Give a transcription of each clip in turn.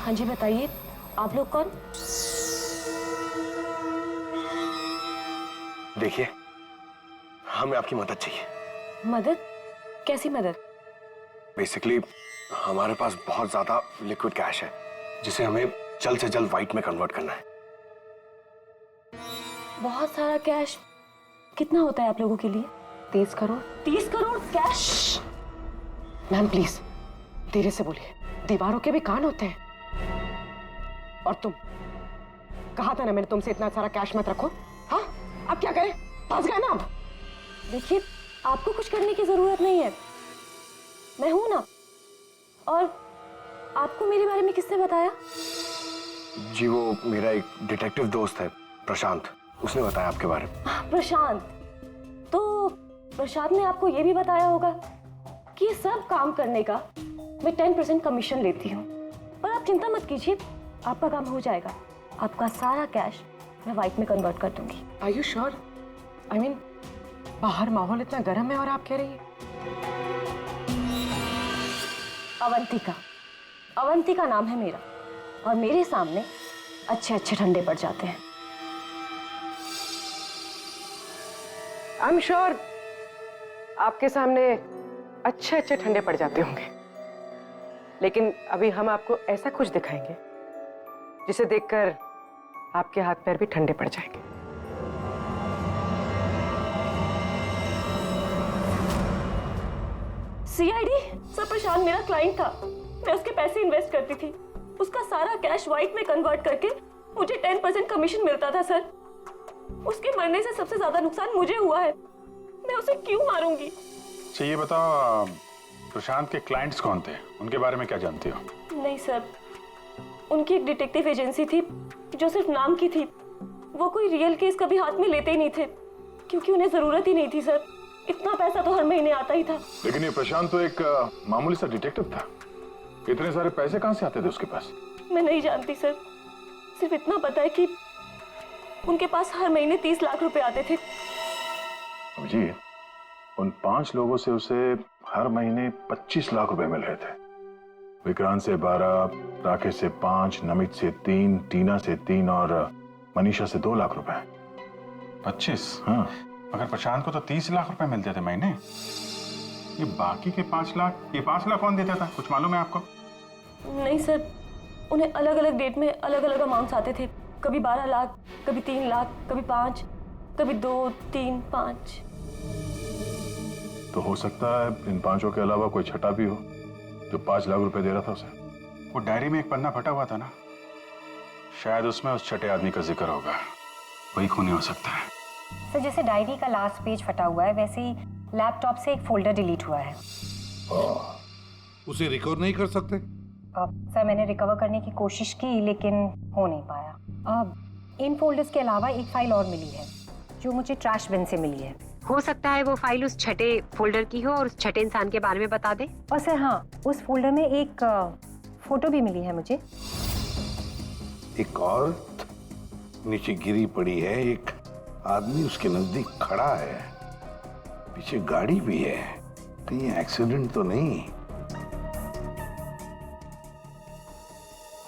हाँ जी बताइए, आप लोग कौन? देखिए, हमें आपकी मदद चाहिए। मदद? कैसी मदद? बेसिकली हमारे पास बहुत ज्यादा लिक्विड कैश है जिसे हमें जल्द से जल्द व्हाइट में कन्वर्ट करना है। बहुत सारा कैश? कितना होता है आप लोगों के लिए? 30 crore. 30 crore cash? Ma'am please धीरे से बोलिए, दीवारों के भी कान होते हैं। और तुम, कहा था ना मैंने तुमसे इतना सारा कैश मत रखो। हाँ, अब क्या करें? फंस गए ना अब। देखिए, आपको कुछ करने की जरूरत नहीं है, मैं हूं ना। और आपको मेरे बारे में किसने बताया? जी वो मेरा एक डिटेक्टिव दोस्त है प्रशांत, उसने बताया आपके बारे में। प्रशांत? तो प्रशांत ने आपको यह भी बताया होगा कि ये सब काम करने का मैं 10% कमीशन लेती हूँ। पर आप चिंता मत कीजिए, आपका काम हो जाएगा। आपका सारा कैश मैं व्हाइट में कन्वर्ट कर दूंगी। Are you sure? I mean बाहर माहौल इतना गर्म है और आप कह रही हैं? अवंतिका, अवंतिका नाम है मेरा, और मेरे सामने अच्छे अच्छे ठंडे पड़ जाते हैं। आई एम श्योर आपके सामने अच्छे अच्छे ठंडे पड़ जाते होंगे, लेकिन अभी हम आपको ऐसा कुछ दिखाएंगे जिसे देखकर आपके हाथ पैर भी ठंडे पड़ जाएंगे। सीआईडी? सर, प्रशांत मेरा क्लाइंट था, मैं उसके पैसे इन्वेस्ट करती थी। उसका सारा कैश व्हाइट में कन्वर्ट करके मुझे 10% कमीशन मिलता था सर। उसके मरने से सबसे ज्यादा नुकसान मुझे हुआ है, मैं उसे क्यों मारूंगी? अच्छा ये बताओ, प्रशांत के क्लाइंट्स कौन थे, उनके बारे में क्या जानती हो? नहीं सर, उनकी एक डिटेक्टिव एजेंसी थी जो सिर्फ नाम की थी। वो कोई रियल केस कभी हाथ में लेते ही नहीं थे, क्योंकि उन्हें जरूरत ही नहीं थी सर। इतना पैसा तो हर महीने आता ही था। लेकिन ये प्रशांत तो एक मामूली सा डिटेक्टिव था, इतने सारे पैसे कहां से आते थे उसके पास? मैं नहीं जानती सर, सिर्फ इतना पता है कि उनके पास हर महीने 30 लाख रुपए आते थे। जी, उन 5 लोगों से उसे हर महीने 25 लाख रुपए मिल रहे थे। विक्रांत से 12, राकेश से 5, नमित से 3, टीना से 3 और मनीषा से 2 लाख रुपए। 25? हाँ। मगर प्रशांत को तो 30 लाख रुपए मिलते थे महीने। ये बाकी के 5 लाख, ये 5 लाख कौन देता था, कुछ मालूम है आपको? नहीं सर, उन्हें अलग अलग डेट में अलग अलग अमाउंट्स आते थे। कभी 12 लाख, कभी 3 लाख, कभी 5, कभी 2, 3, 5। तो हो सकता है इन 5 के अलावा कोई छठा भी हो जो 5 लाख रुपए दे रहा था उसे। वो डायरी में एक पन्ना फटा हुआ था ना, शायद उसमें उस छठे आदमी का जिक्र होगा, वही खूनी हो सकता है। सर, जैसे डायरी का लास्ट पेज फटा हुआ है वैसे ही लैपटॉप से एक फोल्डर डिलीट हुआ है। उसे रिकवर नहीं कर सकते? सर, मैंने रिकवर करने की कोशिश की लेकिन हो नहीं पाया। इन फोल्डर्स के अलावा एक फाइल और मिली है जो मुझे ट्रैश बिन से मिली है। हो सकता है वो फाइल उस छठे फोल्डर की हो और उस छठे इंसान के बारे में बता दे। और सर हाँ, उस फोल्डर में एक फोटो भी मिली है मुझे। एक औरत नीचे गिरी पड़ी है, एक आदमी उसके नजदीक खड़ा है, पीछे गाड़ी भी है। कहीं एक्सीडेंट तो नहीं?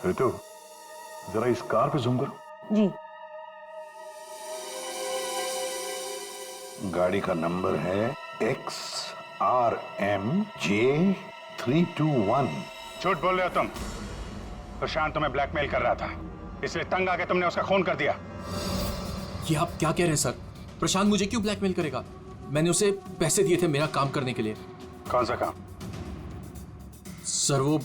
ऋतु, जरा इस कार पे जूम करो। जी। गाड़ी का नंबर है XRMJ321। झूठ बोल रहे हो तुम। प्रशांत तुम्हें ब्लैकमेल कर रहा था, इसलिए तंग आके तुमने उसका खून कर दिया। ये आप क्या कह रहे हैं सर? प्रशांत मुझे क्यों ब्लैकमेल करेगा? मैंने उसे पैसे दिए थे मेरा काम करने के लिए। कौन सा काम? सर वो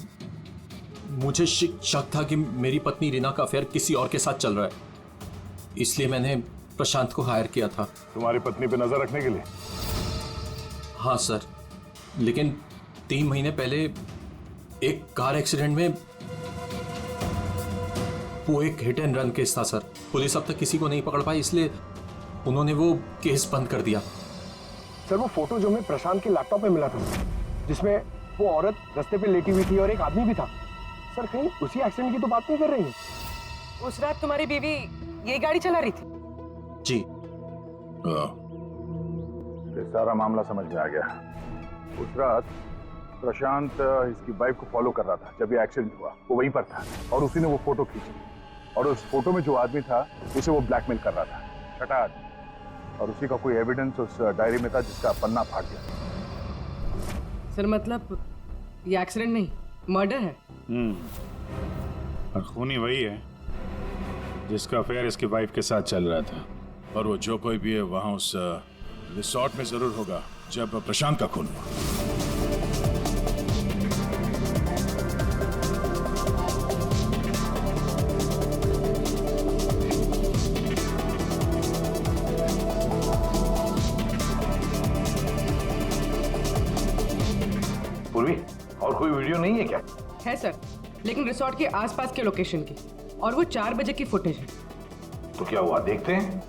मुझे शक था कि मेरी पत्नी रीना का अफेयर किसी और के साथ चल रहा है, इसलिए मैंने प्रशांत को हायर किया था। तुम्हारी पत्नी पे नजर रखने के लिए? हाँ सर, लेकिन 3 महीने पहले एक कार एक्सीडेंट में, वो एक हिट एंड रन केस था सर। पुलिस अब तक किसी को नहीं पकड़ पाई, इसलिए उन्होंने वो केस बंद कर दिया। सर वो फोटो जो हमें प्रशांत के लैपटॉप में मिला था, जिसमें वो औरत रास्ते पे लेटी हुई थी और एक आदमी भी था। सर कहीं उसी एक्सीडेंट की तो बात नहीं कर रही है? उस रात तुम्हारी बीवी ये गाड़ी चला रही थी? जी। ये सारा मामला समझ में आ गया। उस रात प्रशांत इसकी वाइफ को फॉलो कर रहा था जब ये एक्सीडेंट हुआ। वो वहीं पर था और उसी ने वो फोटो खींची और उस फोटो में जो आदमी था उसे वो ब्लैकमेल कर रहा था, छठा आदमी। और उसी का कोई एविडेंस उस डायरी में था जिसका पन्ना फाड़ गया। सर मतलब ये एक्सीडेंट नहीं, मर्डर है। और खूनी वही है जिसका अफेयर इसकी वाइफ के साथ चल रहा था। और वो जो कोई भी है वहां उस रिसोर्ट में जरूर होगा जब प्रशांत का खून हुआ। पूर्वी, और कोई वीडियो नहीं है क्या? है सर, लेकिन रिसोर्ट के आसपास के लोकेशन की, और वो 4 बजे की फुटेज है। तो क्या हुआ, देखते हैं।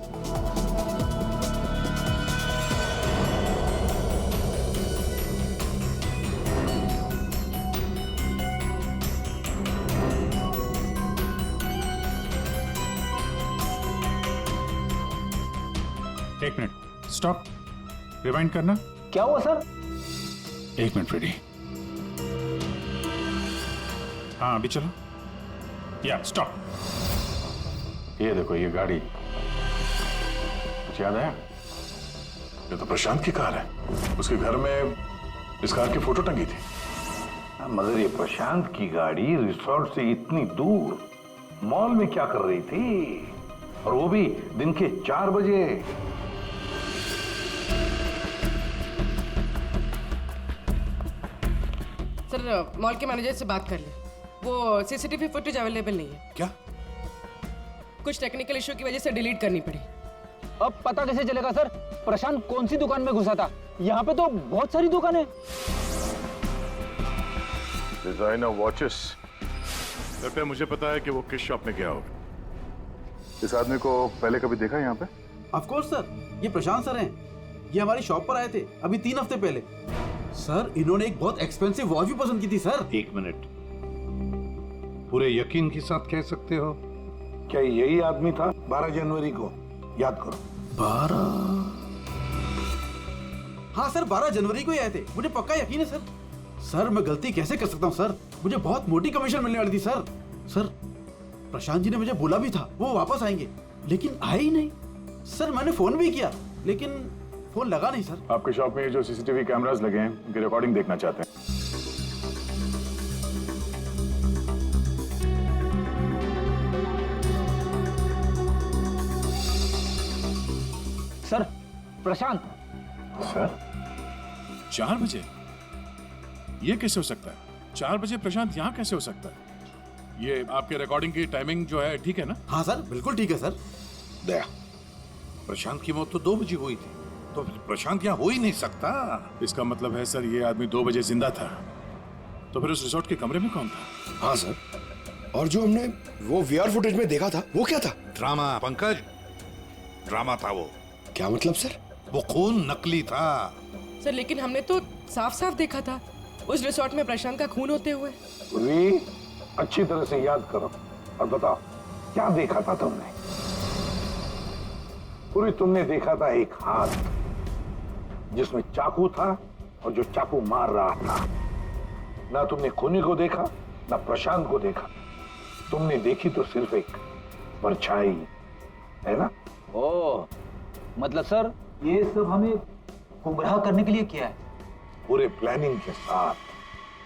एक मिनट, स्टॉप, रिवाइंड करना। क्या हुआ सर? एक मिनट रेडी। हाँ अभी चलो। या स्टॉप। ये देखो ये गाड़ी, कुछ याद आया? ये तो प्रशांत की कार है। उसके घर में इस कार की फोटो टंगी थी। मगर ये प्रशांत की गाड़ी रिसोर्ट से इतनी दूर मॉल में क्या कर रही थी, और वो भी दिन के 4 बजे? सर मॉल के मैनेजर से बात कर ले, वो सीसीटीवी फुटेज अवेलेबल नहीं है। क्या? कुछ टेक्निकल इशू की वजह से डिलीट करनी पड़ी। अब पता कैसे चलेगा सर प्रशांत कौन सी दुकान में घुसा था? यहाँ पे तो बहुत सारी दुकानें। डिजाइनर वॉचेस, लगता है मुझे पता है कि वो किस शॉप में गया होगा। इस आदमी को पहले कभी देखा यहाँ पे? ऑफ कोर्स सर, ये प्रशांत सर हैं। ये हमारी शॉप पर आए थे अभी 3 हफ्ते पहले। सर इन्होंने एक बहुत एक्सपेंसिव वॉच भी पसंद की थी सर। 1 मिनट, पूरे यकीन के साथ कह सकते हो क्या यही आदमी था 12 जनवरी को? याद करो। 12? हाँ सर, 12 जनवरी को ही आए थे, मुझे पक्का यकीन है सर। सर मैं गलती कैसे कर सकता हूँ सर, मुझे बहुत मोटी कमीशन मिलने वाली थी सर। सर प्रशांत जी ने मुझे बोला भी था वो वापस आएंगे, लेकिन आए ही नहीं। सर मैंने फोन भी किया लेकिन फोन लगा नहीं सर। आपके शॉप में जो सीसीटीवी कैमरास लगे हैं उनकी रिकॉर्डिंग देखना चाहते हैं। सर प्रशांत। सर 4 बजे? ये कैसे हो सकता है? 4 बजे प्रशांत यहाँ कैसे हो सकता है? ये आपके रिकॉर्डिंग की टाइमिंग जो है ठीक है ना? हाँ सर बिल्कुल ठीक है सर। दया, प्रशांत की मौत तो 2 बजे हुई थी, तो प्रशांत यहाँ हो ही नहीं सकता। इसका मतलब है सर ये आदमी 2 बजे जिंदा था, तो फिर उस रिसोर्ट के कमरे में कौन था? हाँ सर, और जो हमने वो वीआर फुटेज में देखा था वो क्या था? ड्रामा पंकज, ड्रामा था वो। क्या मतलब सर? वो खून नकली था। सर लेकिन हमने तो साफ साफ देखा था उस रिसोर्ट में प्रशांत का खून होते हुए। पूरी अच्छी तरह से याद करो और बताओ क्या देखा था तुमने? पूरी तुमने देखा था एक हाथ जिसमें चाकू था और जो चाकू मार रहा था। ना तुमने खूनी को देखा ना प्रशांत को देखा, तुमने देखी तो सिर्फ एक परछाई, है ना? ओ मतलब सर ये सब हमें गुमराह करने के लिए किया है? पूरे प्लानिंग के साथ,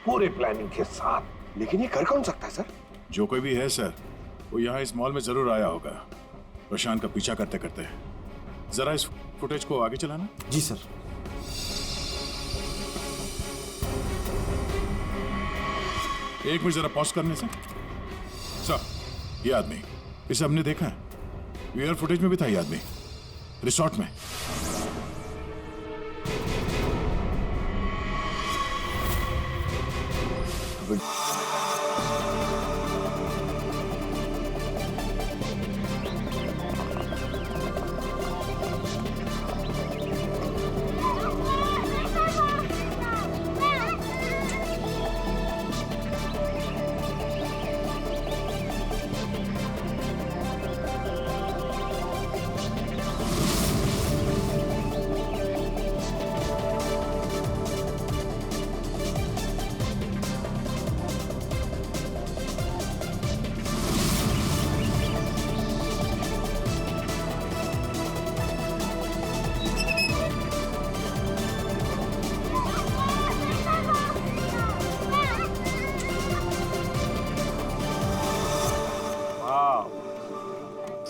पूरे प्लानिंग के साथ। लेकिन ये कर कौन सकता है सर? जो कोई भी है सर, वो यहाँ इस मॉल में जरूर आया होगा प्रशांत का पीछा करते करते। जरा इस फुटेज को आगे चलाना। जी सर। एक मिनट जरा पॉज करने से। सर ये आदमी, इसे हमने देखा है, वीआर फुटेज में भी था ये आदमी रिसोर्ट में।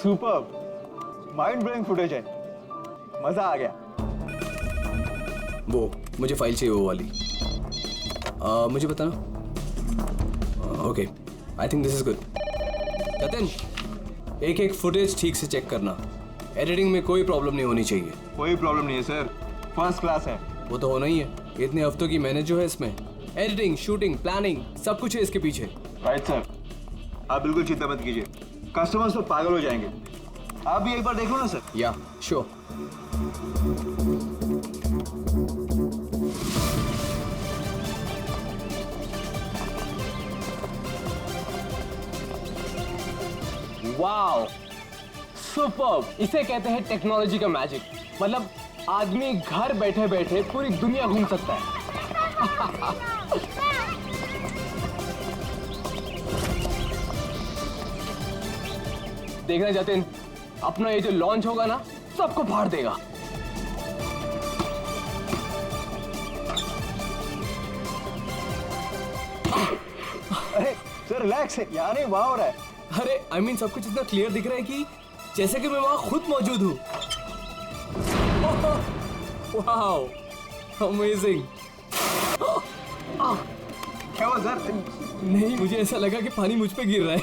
सुपर, माइंड ब्लोइंग फुटेज है, मजा आ गया। वो मुझे फाइल चाहिए वो वाली। मुझे बताना। Okay, I think this is good. Jatin, एक एक फुटेज ठीक से चेक करना, एडिटिंग में कोई प्रॉब्लम नहीं होनी चाहिए। कोई प्रॉब्लम नहीं है सर, फर्स्ट क्लास है। वो तो होना ही है, इतने हफ्तों की मेहनत जो है इसमें, एडिटिंग, शूटिंग, प्लानिंग, सब कुछ है इसके पीछे। राइट सर, आप बिल्कुल चिंता मत कीजिए, कस्टमर्स तो पागल हो जाएंगे। आप भी एक बार देख लो ना सर। या श्योर। वाओ, सुपर, इसे कहते हैं टेक्नोलॉजी का मैजिक। मतलब आदमी घर बैठे बैठे पूरी दुनिया घूम सकता है। देखना जतिन, अपना ये जो लॉन्च होगा ना, सबको फाड़ देगा। अरे सर रिलैक्स है यार, ये वाह हो रहा है। अरे आई मीन सब कुछ इतना क्लियर दिख रहा है कि जैसे कि मैं वहां खुद मौजूद हूँ। Wow, amazing. क्या हुआ सर? नहीं, मुझे ऐसा लगा कि पानी मुझ पे गिर रहा है।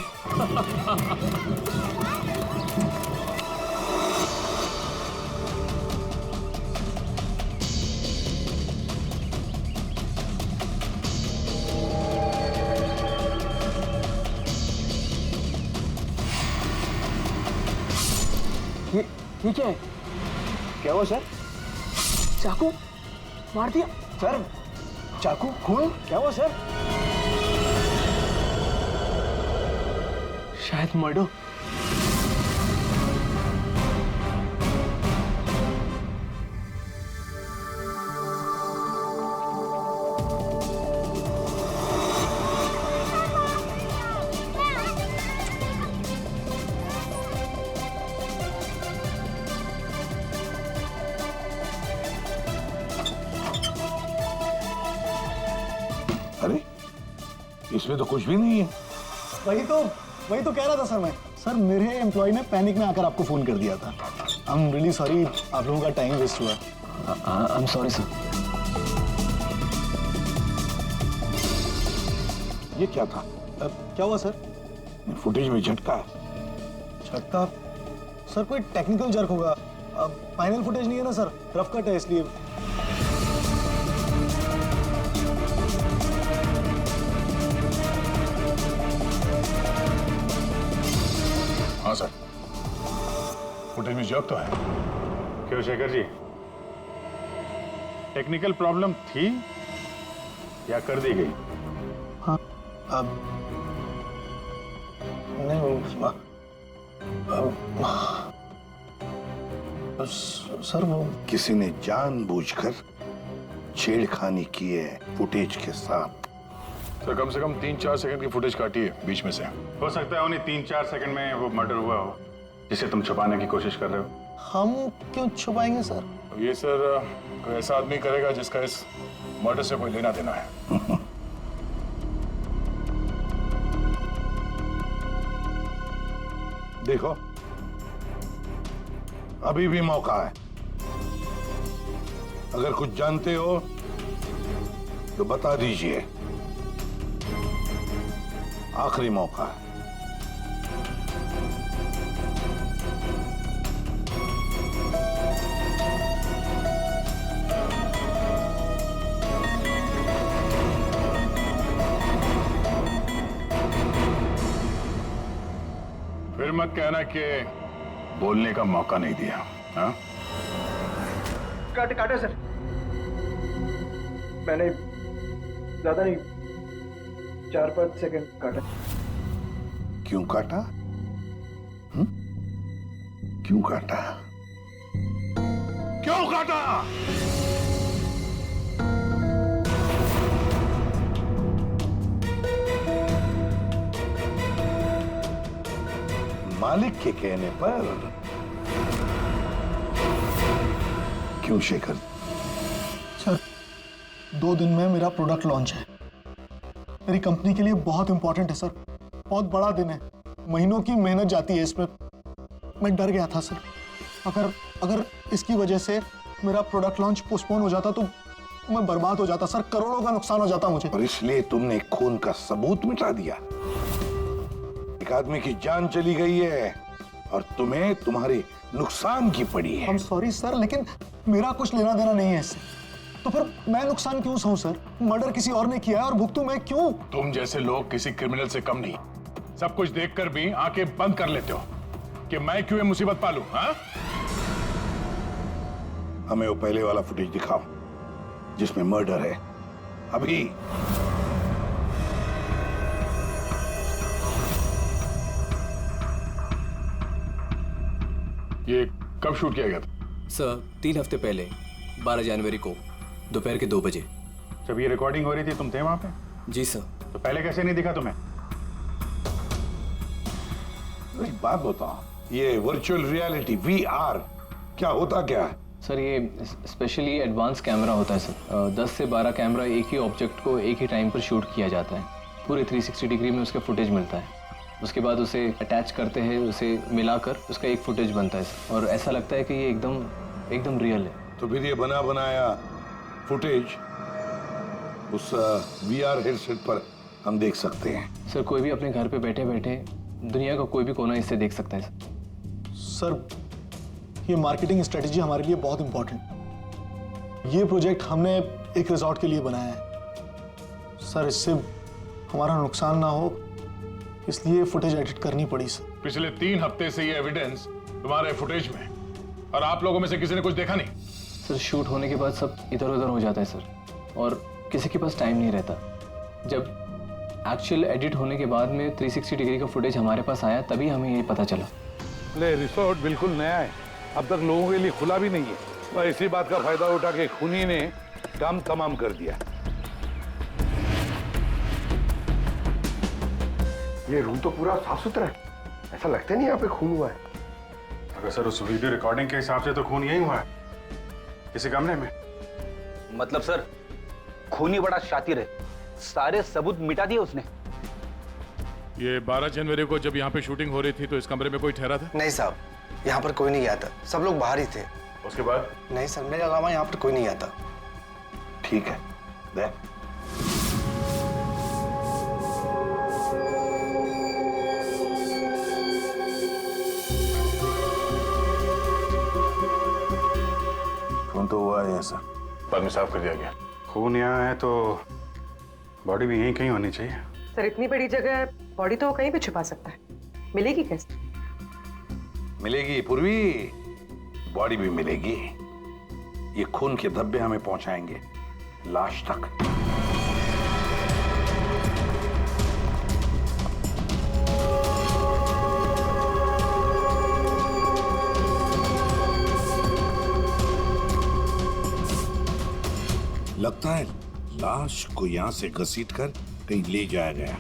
ठीक है। क्या हुआ सर? चाकू मार दिया सर। चाकू खून? क्या हुआ सर? शायद मर्डर। अरे इसमें तो कुछ भी नहीं है। वही तो कह रहा था सर मैं। सर मेरे एम्प्लॉय ने पैनिक में आकर आपको फोन कर दिया था। आई एम रियली सॉरी, आप लोगों का टाइम वेस्ट हुआ। I am sorry sir. ये क्या था? क्या हुआ सर? फुटेज में झटका है। झटका? सर कोई टेक्निकल जर्क होगा। फाइनल फुटेज नहीं है ना सर, रफ कट है इसलिए। हाँ सर, फुटेज में जर्क तो है। क्यों शेखर जी, टेक्निकल प्रॉब्लम थी या कर दी गई? हाँ, सर वो किसी ने जानबूझकर छेड़खानी की है फुटेज के साथ। सर कम से कम 3-4 सेकंड की फुटेज काटी है बीच में से। हो सकता है उन्हीं 3-4 सेकंड में वो मर्डर हुआ हो जिसे तुम छुपाने की कोशिश कर रहे हो। हम क्यों छुपाएंगे सर? ये सर कोई ऐसा आदमी करेगा जिसका इस मर्डर से कोई लेना देना है। देखो अभी भी मौका है, अगर कुछ जानते हो तो बता दीजिए। आखिरी मौका है। फिर मत कहना कि बोलने का मौका नहीं दिया। हाँ? काटा सर, मैंने ज्यादा नहीं, 4-5 सेकंड काटा। क्यों काटा? क्यों काटा? क्यों काटा? मालिक के कहने पर। क्यों शेखर? सर 2 दिन में मेरा प्रोडक्ट लॉन्च है। मेरी कंपनी के लिए बहुत इंपॉर्टेंट है सर, बहुत बड़ा दिन है। महीनों की मेहनत जाती है इसमें। मैं डर गया था सर। अगर इसकी वजह से मेरा प्रोडक्ट लॉन्च पोस्टपोन हो जाता तो मैं बर्बाद हो जाता सर, करोड़ों का नुकसान हो जाता मुझे। और इसलिए तुमने खून का सबूत मिटा दिया। एक आदमी की जान चली गई है और तुम्हें तुम्हारे नुकसान की पड़ी है। I'm सॉरी सर, लेकिन मेरा कुछ लेना देना नहीं है इससे। तो फिर मैं नुकसान क्यों सहूं सर? मर्डर किसी और ने किया है और भुगतूं मैं क्यों? तुम जैसे लोग किसी क्रिमिनल से कम नहीं। सब कुछ देखकर भी आंखें बंद कर लेते हो कि मैं क्यों ये मुसीबत पालूं? हाँ? हमें वो पहले वाला फुटेज दिखाओ जिसमें मर्डर है। अभी ये कब शूट किया गया था? सर 3 हफ्ते पहले 12 जनवरी को दोपहर के 2 बजे। जब ये रिकॉर्डिंग हो रही थी तुम थे वहां पे? जी सर। तो पहले कैसे नहीं दिखा तुम्हें? एक बात बताओ, ये वर्चुअल रियलिटी VR क्या होता क्या है? सर ये स्पेशली एडवांस कैमरा होता है सर। 10 से 12 कैमरा एक ही ऑब्जेक्ट को एक ही टाइम पर शूट किया जाता है। पूरे 360 डिग्री में उसका फुटेज मिलता है। उसके बाद उसे अटैच करते हैं, उसे मिलाकर उसका एक फुटेज बनता है सर। और ऐसा लगता है कि ये एकदम रियल है। तो फिर ये बना बनाया फुटेज उस VR हेडसेट पर हम देख सकते हैं। सर कोई भी अपने घर पे बैठे बैठे दुनिया का कोई भी कोना इससे देख सकता है सर, ये मार्केटिंग स्ट्रेटेजी हमारे लिए बहुत इंपॉर्टेंट। ये प्रोजेक्ट हमने एक रिजॉर्ट के लिए बनाया है सर। इससे हमारा नुकसान ना हो इसलिए फुटेज एडिट करनी पड़ी सर। पिछले 3 हफ्ते से ये एविडेंस तुम्हारे फुटेज में, और आप लोगों में से किसी ने कुछ देखा नहीं? सर शूट होने के बाद सब इधर उधर हो जाता है सर, और किसी के पास टाइम नहीं रहता। जब एक्चुअल एडिट होने के बाद में 360 डिग्री का फुटेज हमारे पास आया तभी हमें ये पता चला। रिसोर्ट बिल्कुल नया है, अब तक लोगों के लिए खुला भी नहीं है, और इसी बात का फायदा उठा के खूनी ने काम तमाम कर दिया। ये रूम तो पूरा साफ सुथरा है, ऐसा लगता नहीं यहाँ पे खून हुआ है। अगर सर उस वीडियो रिकॉर्डिंग के हिसाब से तो खून यही हुआ है, किसी कमरे में। मतलब सर खूनी बड़ा शातिर है, सारे सबूत मिटा दिए उसने। ये 12 जनवरी को जब यहाँ पे शूटिंग हो रही थी तो इस कमरे में कोई ठहरा था? नहीं साहब, यहाँ पर कोई नहीं गया था, सब लोग बाहर ही थे। उसके बाद? नहीं सर, मेरे अलावा यहाँ पर कोई नहीं गया था। ठीक है, दे। खून तो हुआ है सर, बाद में साफ कर दिया गया। खून यहाँ है तो बॉडी भी यहीं कहीं होनी चाहिए। सर इतनी बड़ी जगह बॉडी तो कहीं भी छुपा सकता है, मिलेगी कैसे? मिलेगी पूर्वी, बॉडी भी मिलेगी। ये खून के धब्बे हमें पहुंचाएंगे लाश तक। लगता है लाश को यहां से घसीटकर कहीं ले जाया गया।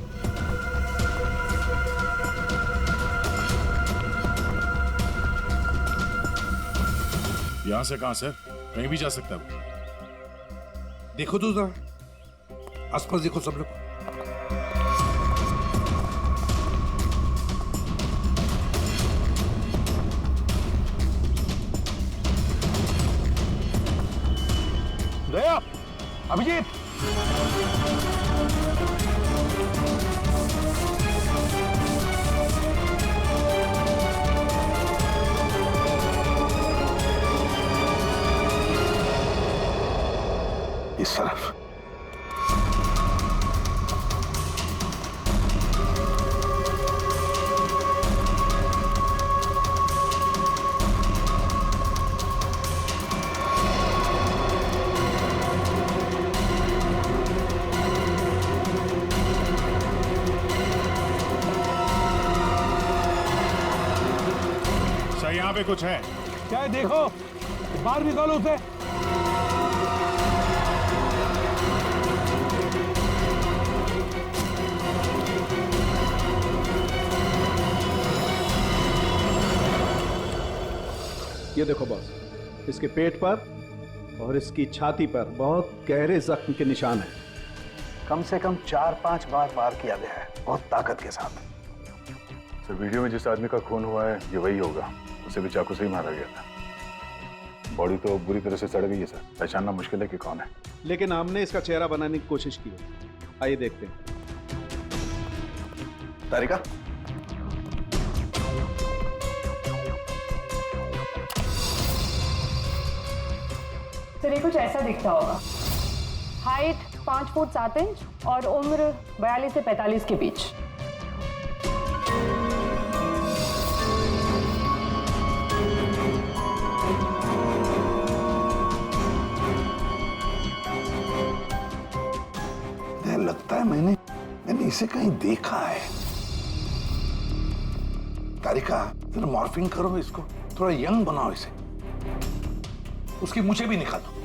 यहां से कहां सर? कहीं भी जा सकता है। देखो तो जरा आसपास देखो सब लोग। दया, अभिजीत, इस तरफ। सर यहाँ पे कुछ है क्या है देखो, बाहर निकालो उसे। ये देखो बॉस, इसके पेट पर और इसकी छाती पर बहुत गहरे जख्म के निशान हैं। कम से कम 4-5 बार वार किया गया है, बहुत ताकत के साथ। सर वीडियो में जिस आदमी का खून हुआ है ये वही होगा। उसे भी चाकू से ही मारा गया था। बॉडी तो बुरी तरह से सड़ गई है सर, पहचानना मुश्किल है कि कौन है। लेकिन हमने इसका चेहरा बनाने की कोशिश की है। आइए देखते हैं। तारिका, सर ये कुछ ऐसा दिखता होगा। हाइट 5 फुट 7 इंच और उम्र 42 से 45 के बीच। लगता है मैंने इसे कहीं देखा है। तारिका, जरा मॉर्फिंग करो इसको, थोड़ा यंग बनाओ इसे। उसकी मूछें भी निकालो।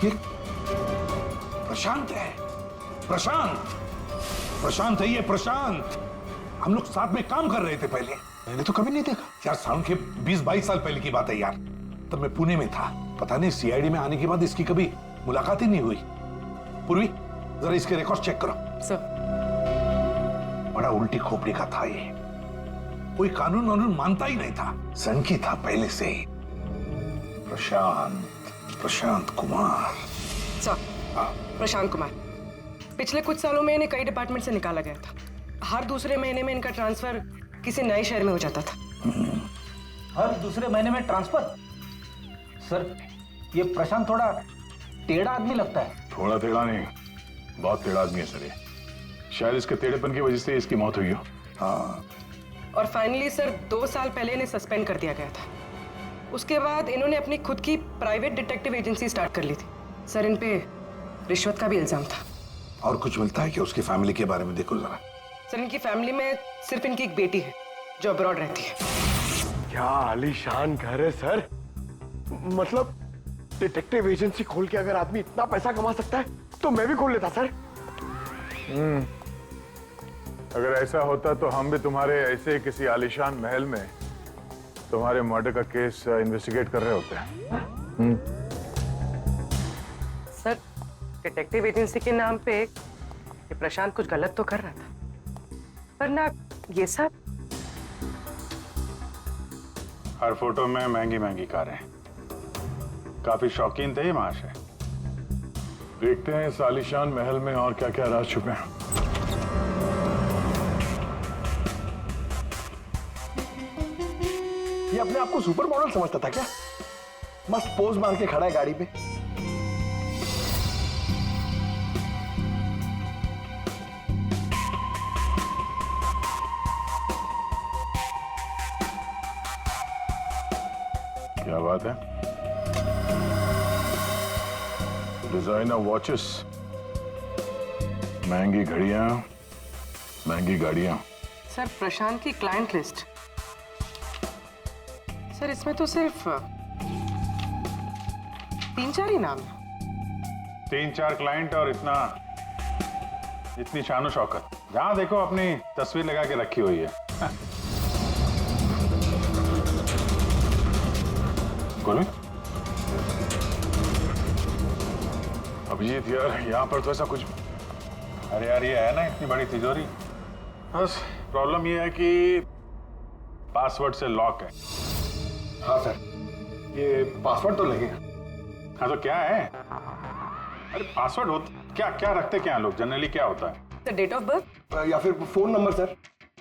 ये प्रशांत है। प्रशांत है ये, प्रशांत। हम लोग साथ में काम कर रहे थे पहले। मैंने तो कभी नहीं देखा यार। साउंड के 20-22 साल पहले की बात है यार। तब मैं पुणे में था। पता नहीं सीआईडी में आने के बाद इसकी कभी मुलाकात ही नहीं हुई। पूर्वी, जरा इसके रिकॉर्ड चेक करो। सर, बड़ा उल्टी खोपड़ी का था ये। कोई कानून वानून मानता ही नहीं था। सनकी था पहले से ही। प्रशांत कुमार। सर, प्रशांत कुमार पिछले कुछ सालों में इन्हें कई डिपार्टमेंट से निकाला गया था। हर दूसरे महीने में इनका ट्रांसफर किसी नए शहर में हो जाता था। हर दूसरे महीने में ट्रांसफर? सर, ये प्रशांत थोड़ा टेढ़ा आदमी लगता है। थोड़ा टेढ़ा नहीं, बहुत टेढ़ा आदमी है सर ये। शायद इसके टेढ़ेपन की वजह से इसकी मौत हुई हो। हाँ। और फाइनली सर 2 साल पहले इन्हें सस्पेंड कर दिया गया था। उसके बाद इन्होंने अपनी खुद की प्राइवेट डिटेक्टिव एजेंसी स्टार्ट कर ली थी। सर, इन पे रिश्वत का भी इल्जाम था। और कुछ मिलता है कि उसकी फैमिली के बारे में देखो जरा। सर, इनकी फैमिली में सिर्फ इनकी एक बेटी है जो अब्रॉड रहती है। क्या आलीशान घर है सर। मतलब डिटेक्टिव एजेंसी खोल के अगर आदमी इतना पैसा कमा सकता है तो मैं भी खोल लेता सर। अगर ऐसा होता तो हम भी तुम्हारे ऐसे किसी आलीशान महल में तुम्हारे मर्डर का केस इन्वेस्टिगेट कर रहे होते हैं। सर, डिटेक्टिव एजेंसी के नाम पे ये प्रशांत कुछ गलत तो कर रहा था, पर ना ये सब। हर फोटो में महंगी महंगी कारें। काफी शौकीन थे ये महाशय। देखते हैं इस आलीशान महल में और क्या क्या राज छुपे हैं। ये अपने आप को सुपर मॉडल समझता था क्या? मस्त पोज मार के खड़ा है गाड़ी पे। क्या बात है? डिजाइनर वॉचेस, महंगी घड़ियां, महंगी गाड़ियां। सर, प्रशांत की क्लाइंट लिस्ट। सर, इसमें तो सिर्फ 3-4 ही नाम है। 3-4 क्लाइंट और इतनी शानो शौकत। जहां देखो अपनी तस्वीर लगा के रखी हुई है। बोले अभिजीत यार, यहाँ पर तो ऐसा कुछ। अरे यार, ये है ना इतनी बड़ी तिजोरी। बस प्रॉब्लम ये है कि पासवर्ड से लॉक है। हाँ सर, ये पासवर्ड तो लगेगा। हाँ तो क्या है? अरे पासवर्ड हो क्या क्या रखते क्या लोग जनरली? क्या होता है? सर, डेट ऑफ बर्थ या फिर फोन नंबर सर।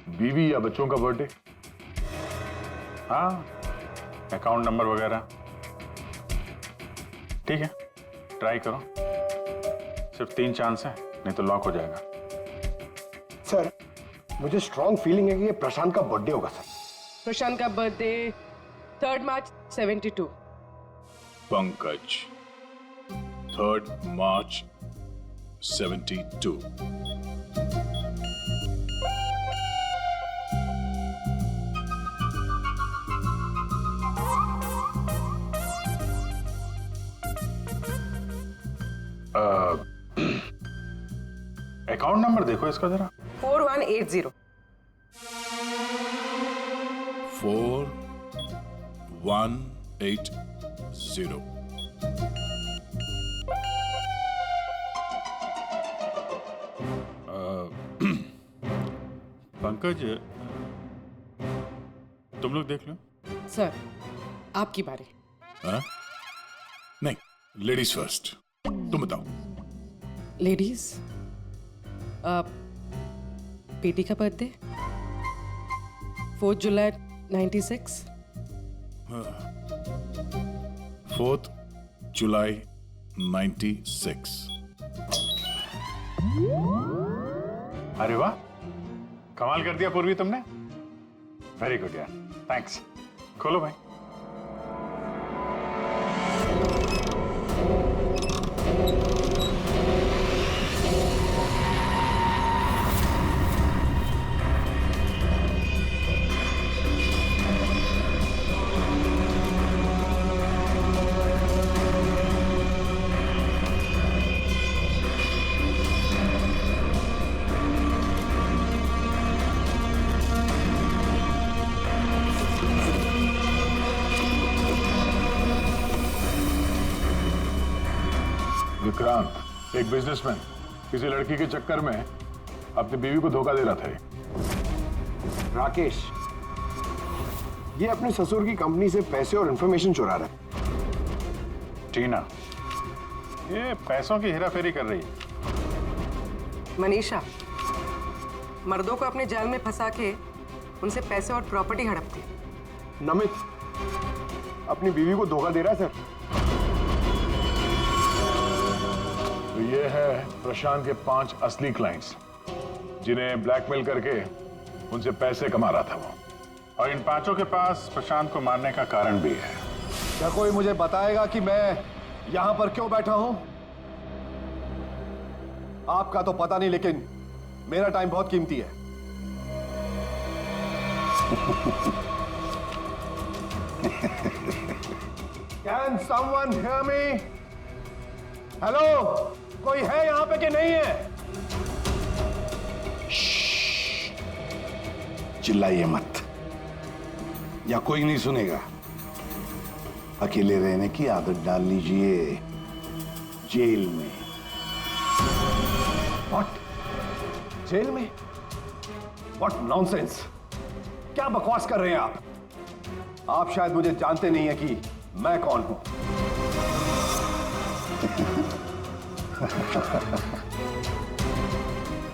बीवी या बच्चों का बर्थडे। हाँ, अकाउंट नंबर वगैरह। ठीक है, ट्राई करो। सिर्फ 3 चांस है, नहीं तो लॉक हो जाएगा। सर, मुझे स्ट्रॉन्ग फीलिंग है कि ये प्रशांत का बर्थडे होगा सर। प्रशांत का बर्थडे 3 मार्च 72। पंकज 3 मार्च 72। अकाउंट नंबर देखो इसका जरा। 4180। 4180। पंकज, तुम लोग देख लो। सर, आपकी बारी। हाँ? नहीं, लेडीज फर्स्ट। तुम बताओ। लेडीज, बेटी का बर्थडे 4 जुलाई 96। 4 जुलाई 96। अरे वाह, कमाल कर दिया पूर्वी तुमने। वेरी गुड यार, थैंक्स। खोलो भाई। विक्रांत, एक बिजनेसमैन, किसी लड़की के चक्कर में अपनी बीवी को धोखा दे रहा था। राकेश, ये अपने ससुर की कंपनी से पैसे और इंफॉर्मेशन चुरा रहा है। टीना, ये पैसों की हेराफेरी कर रही है। मनीषा, मर्दों को अपने जाल में फंसा के उनसे पैसे और प्रॉपर्टी हड़पती। नमित अपनी बीवी को धोखा दे रहा है सर। तो ये है प्रशांत के 5 असली क्लाइंट्स, जिन्हें ब्लैकमेल करके उनसे पैसे कमा रहा था वो। और इन 5 के पास प्रशांत को मारने का कारण भी है। क्या कोई मुझे बताएगा कि मैं यहां पर क्यों बैठा हूं? आपका तो पता नहीं, लेकिन मेरा टाइम बहुत कीमती है। Can someone hear me? Hello, कोई है यहां पे कि नहीं है? चिल्लाइए मत, या कोई नहीं सुनेगा। अकेले रहने की आदत डाल लीजिए जेल में। What? जेल में? What nonsense? क्या बकवास कर रहे हैं आप? आप शायद मुझे जानते नहीं है कि मैं कौन हूं।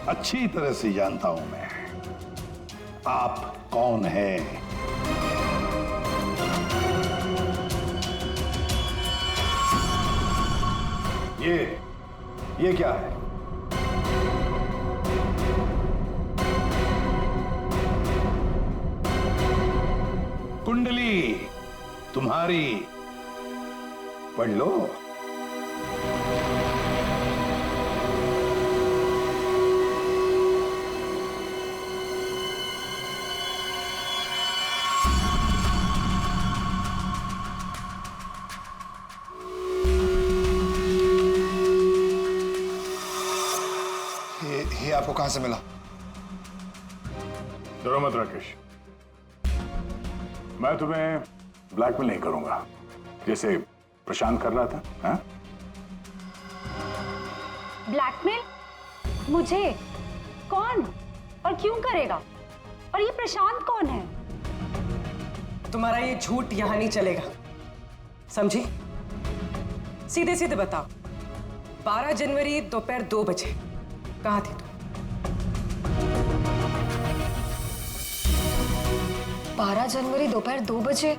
अच्छी तरह से जानता हूं मैं आप कौन हैं। ये क्या है? कुंडली तुम्हारी, पढ़ लो। ये आपको कहां से मिला? डरो मत राकेश, मैं तुम्हें ब्लैकमेल नहीं करूंगा जैसे प्रशांत कर रहा था। हाँ? ब्लैकमेल? मुझे? कौन और क्यों करेगा? और ये प्रशांत कौन है? तुम्हारा ये झूठ यहां नहीं चलेगा, समझी? सीधे सीधे बताओ, 12 जनवरी दोपहर 2 बजे कहां थी तुम? 12 जनवरी दोपहर 2 बजे?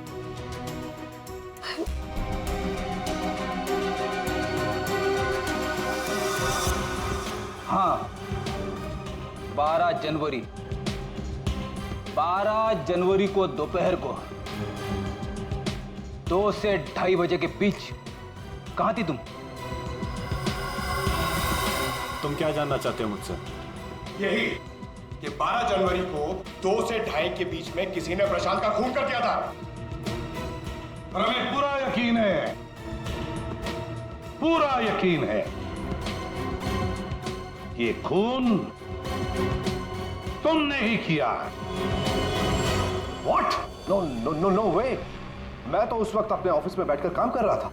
हाँ, 12 जनवरी। 12 जनवरी को दोपहर को 2 से 2:30 बजे के बीच कहां थी तुम? तुम क्या जानना चाहते हो मुझसे? यही कि 12 जनवरी को 2 से 2:30 के बीच में किसी ने प्रशांत का खून कर दिया था। और हमें पूरा यकीन है, पूरा यकीन है ये खून तुमने ही किया। What? No way! मैं तो उस वक्त अपने ऑफिस में बैठकर काम कर रहा था।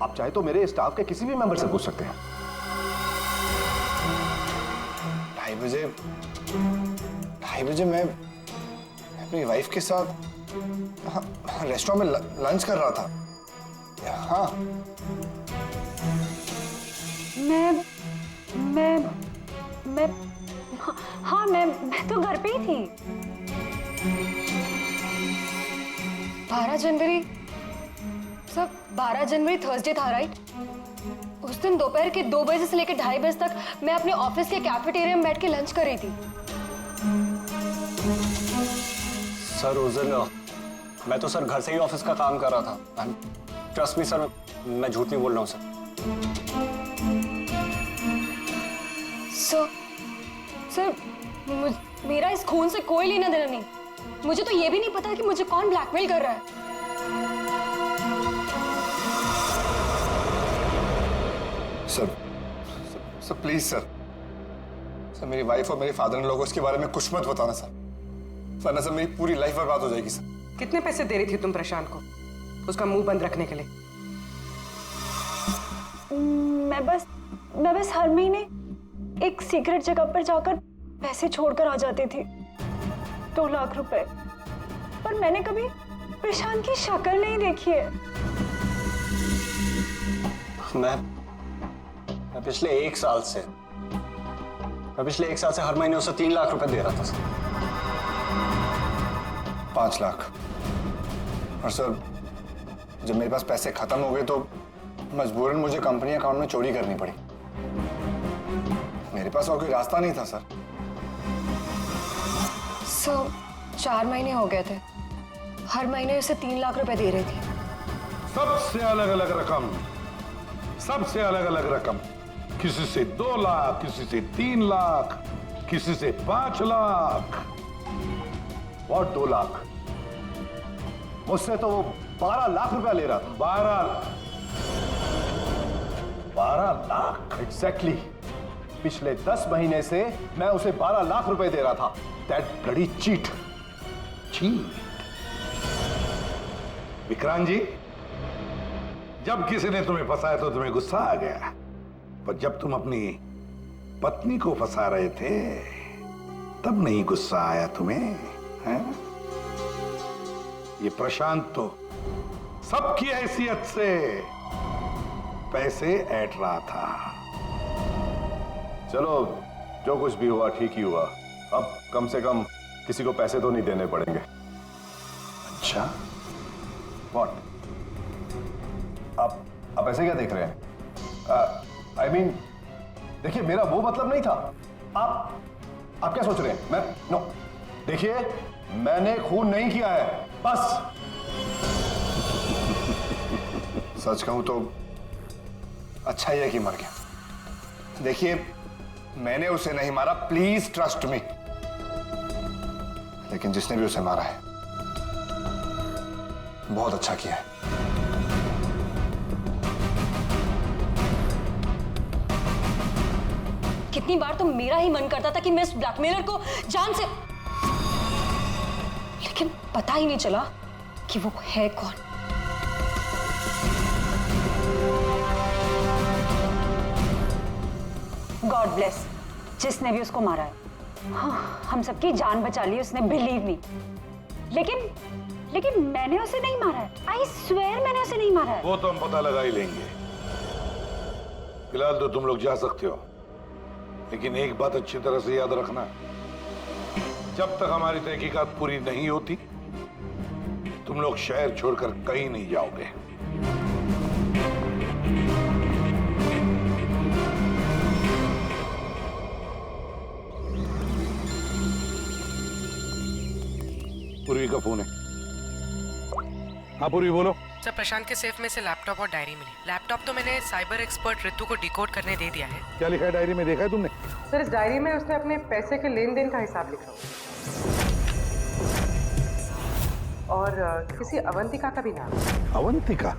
आप चाहे तो मेरे स्टाफ के किसी भी मेंबर से पूछ सकते हैं। 2:30 बजे मैं अपनी वाइफ के साथ रेस्टोरेंट में लंच कर रहा था। हाँ, मैं तो घर पे ही थी। 12 जनवरी सर, 12 जनवरी थर्सडे था राइट? उस दिन दोपहर के 2 बजे से लेकर 2:30 बजे तक मैं अपने ऑफिस के कैफेटेरिया में बैठ के लंच कर रही थी। सर उस दिन मैं तो सर घर से ही ऑफिस का काम कर रहा था। ट्रस्ट मी सर, मैं झूठ नहीं बोल रहा हूँ सर। सर मेरा इस खून से कोई लेना देना नहीं। मुझे तो ये भी नहीं पता कि मुझे कौन ब्लैकमेल कर रहा है। सर प्लीज सर, मेरी वाइफ और मेरे फादर इन लोगों के बारे में कुछ मत बताना सर, वरना सर मेरी पूरी लाइफ बर्बाद हो जाएगी सर। कितने पैसे दे रही थी तुम प्रशांत को उसका मुंह बंद रखने के लिए? मैं बस हर महीने एक सीक्रेट जगह पर जाकर पैसे छोड़कर आ जाती थी, 2 लाख रुपए। पर मैंने कभी प्रशांत की शक्ल नहीं देखी है। मैं पिछले 1 साल से हर महीने उसे 3 लाख रुपए दे रहा था सर। 5 लाख। और सर जब मेरे पास पैसे खत्म हो गए तो मजबूरन मुझे कंपनी अकाउंट में चोरी करनी पड़ी। मेरे पास और कोई रास्ता नहीं था सर। 4 महीने हो गए थे, हर महीने उसे 3 लाख रुपए दे रही थी। सबसे अलग अलग रकम, किसी से 2 लाख, किसी से 3 लाख, किसी से 5 लाख। और 2 लाख? मुझसे तो वो 12 लाख रुपया ले रहा था। 12 लाख एग्जैक्टली। पिछले 10 महीने से मैं उसे 12 लाख रुपए दे रहा था। That bloody cheat. Vikrant ji, जब किसी ने तुम्हें फंसाया तो तुम्हें गुस्सा आ गया, पर जब तुम अपनी पत्नी को फंसा रहे थे तब नहीं गुस्सा आया तुम्हें, हैं? ये प्रशांत तो सबकी हैसियत से पैसे ऐंठ रहा था। चलो, जो कुछ भी हुआ ठीक ही हुआ। अब कम से कम किसी को पैसे तो नहीं देने पड़ेंगे। अच्छा, व्हाट? आप ऐसे क्या देख रहे हैं? आई मीन, देखिए मेरा वो मतलब नहीं था। आप क्या सोच रहे हैं? मैं नो, देखिए मैंने खून नहीं किया है, बस। सच कहूं तो अच्छा ही है कि मर गया। देखिए मैंने उसे नहीं मारा, प्लीज ट्रस्ट मी। लेकिन जिसने भी उसे मारा है बहुत अच्छा किया है। कितनी बार तो मेरा ही मन करता था कि मैं इस ब्लैकमेलर को जान से, लेकिन पता ही नहीं चला कि वो है कौन। गॉड ब्लेस जिसने भी उसको मारा है। हाँ, हम सबकी जान बचा ली उसने, बिलीव मी। लेकिन मैंने उसे नहीं मारा है। आई स्वेयर मैंने उसे नहीं मारा है। वो तो हम पता लगा ही लेंगे। फिलहाल तो तुम लोग जा सकते हो, लेकिन एक बात अच्छी तरह से याद रखना, जब तक हमारी तहकीकात पूरी नहीं होती तुम लोग शहर छोड़कर कहीं नहीं जाओगे। पूर्वी का फोन है। हाँ पूर्वी बोलो। सर प्रशांत के सेफ में से लैपटॉप और डायरी मिली। लैपटॉप तो मैंने साइबर एक्सपर्ट ऋतु को डिकोड करने दे दिया है। क्या लिखा है डायरी में, देखा है तुमने? सर इस डायरी में उसने अपने पैसे के लेन देन का हिसाब लिखा और किसी अवंतिका का भी नाम। अवंतिका?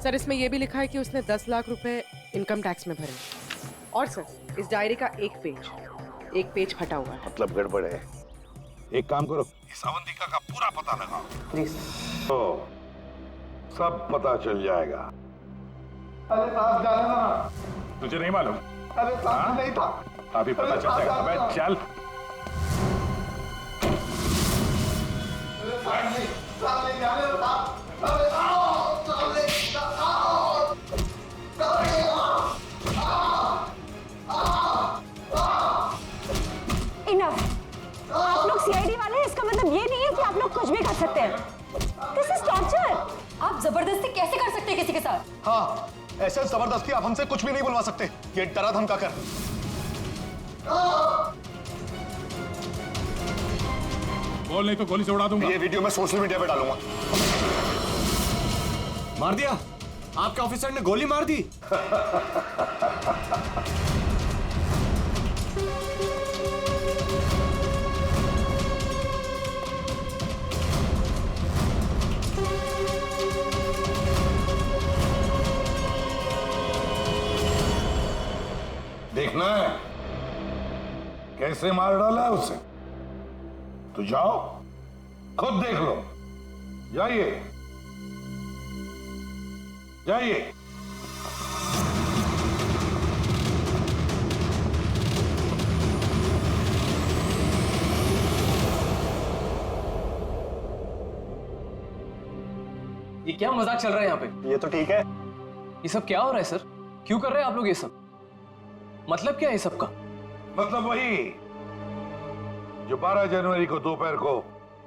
सर इसमें यह भी लिखा है कि उसने 10 लाख रुपए इनकम टैक्स में भरे। और सर, इस डायरी का एक पेज फटा हुआ है। मतलब गड़बड़ है। एक काम करो, इस अवंतिका का पूरा पता लगाओ प्लीज। तो सब पता चल जाएगा। अरे साहब जाने ना। तुझे नहीं मालूम? अरे साहब नहीं था। अभी पता चल जाएगा। अबे चल। साहब नहीं जाने दो साहब। अरे आओ साहब नहीं आओ। इनफ। आप लोग सीआईडी वाले हैं, इसका मतलब ये नहीं है कि आप लोग कुछ भी कर सकते हैं। This is torture. आप जबरदस्ती कैसे कर सकते हैं किसी के साथ? हाँ, ऐसे जबरदस्ती आप हमसे कुछ भी नहीं बुलवा सकते। ये डरा धमका कर। बोल, नहीं तो गोली से उड़ा दूंगा। ये वीडियो मैं सोशल मीडिया पे डालूंगा। मार दिया? आपके ऑफिसर ने गोली मार दी? देखना है कैसे मार डाला है उसे? तो जाओ, खुद देख लो। जाइए जाइए। ये क्या मजाक चल रहा है यहाँ पे? ये तो ठीक है। ये सब क्या हो रहा है सर? क्यों कर रहे हैं आप लोग ये सब? मतलब क्या है सब का? मतलब वही जो 12 जनवरी को दोपहर को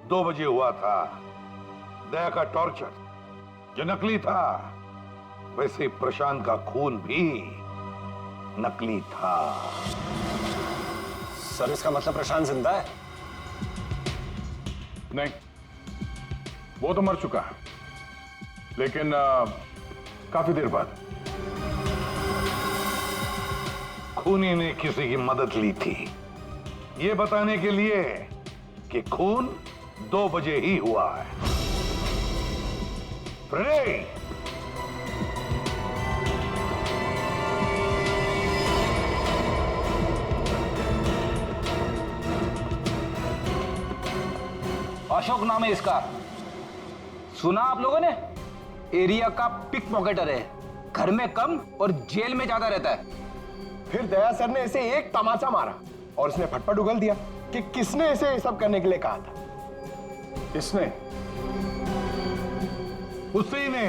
2 बजे हुआ था, दया का टॉर्चर जो नकली था, वैसे प्रशांत का खून भी नकली था। सर, इसका मतलब प्रशांत जिंदा है? नहीं, वो तो मर चुका है, लेकिन काफी देर बाद। खूनी ने किसी की मदद ली थी ये बताने के लिए कि खून 2 बजे ही हुआ है। फ्रेडे, अशोक नाम है इसका। सुना आप लोगों ने? एरिया का पिक पॉकेटर है, घर में कम और जेल में ज्यादा रहता है। फिर दया सर ने इसे एक तमाचा मारा और उसने फटफट उगल दिया कि किसने इसे सब करने के लिए कहा था। किसने? उसी ने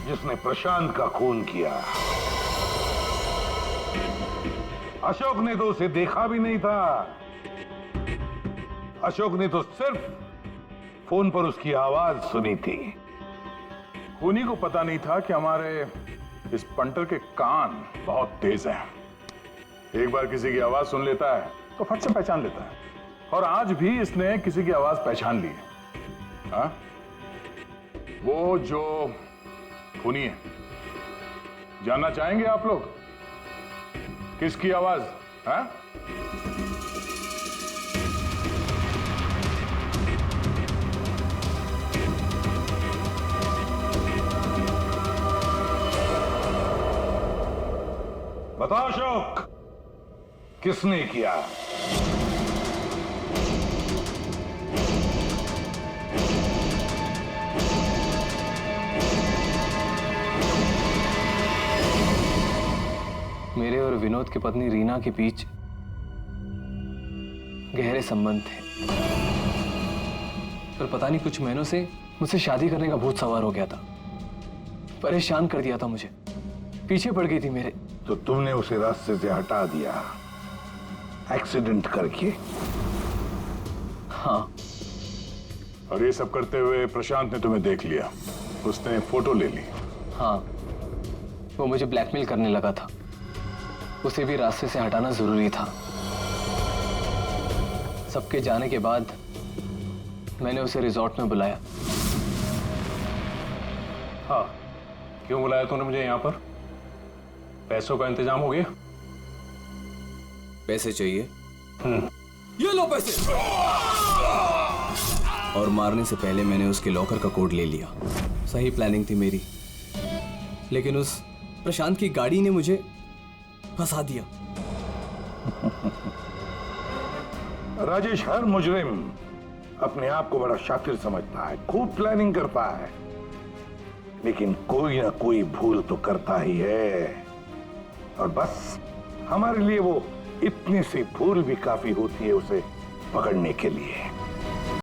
जिसने प्रशांत का खून किया। अशोक ने तो उसे देखा भी नहीं था। अशोक ने तो सिर्फ फोन पर उसकी आवाज सुनी थी। खूनी को पता नहीं था कि हमारे इस पंटर के कान बहुत तेज हैं। एक बार किसी की आवाज सुन लेता है तो फट से पहचान लेता है, और आज भी इसने किसी की आवाज पहचान ली है। हाँ? वो जो खूनी है, जानना चाहेंगे आप लोग किसकी आवाज? हाँ? बताओ अशोक, किसने किया? मेरे और विनोद की पत्नी रीना के बीच गहरे संबंध थे, पर पता नहीं कुछ महीनों से मुझसे शादी करने का भूत सवार हो गया था। परेशान कर दिया था मुझे, पीछे पड़ गई थी मेरे। तो तुमने उसे रास्ते से हटा दिया एक्सीडेंट करके? हाँ। और ये सब करते हुए प्रशांत ने तुम्हें देख लिया, उसने फोटो ले ली। हाँ, वो मुझे ब्लैकमेल करने लगा था। उसे भी रास्ते से हटाना जरूरी था। सबके जाने के बाद मैंने उसे रिजॉर्ट में बुलाया। हाँ, क्यों बुलाया तूने मुझे यहाँ पर? पैसों का इंतजाम हो गया? पैसे चाहिए? ये लो पैसे। और मारने से पहले मैंने उसके लॉकर का कोड ले लिया। सही प्लानिंग थी मेरी। लेकिन उस प्रशांत की गाड़ी ने मुझे फंसा दिया। राजेश हर मुजरिम अपने आप को बड़ा शातिर समझता है, खूब प्लानिंग करता है, लेकिन कोई ना कोई भूल तो करता ही है। और बस हमारे लिए वो इतनी सी भूल भी काफी होती है उसे पकड़ने के लिए।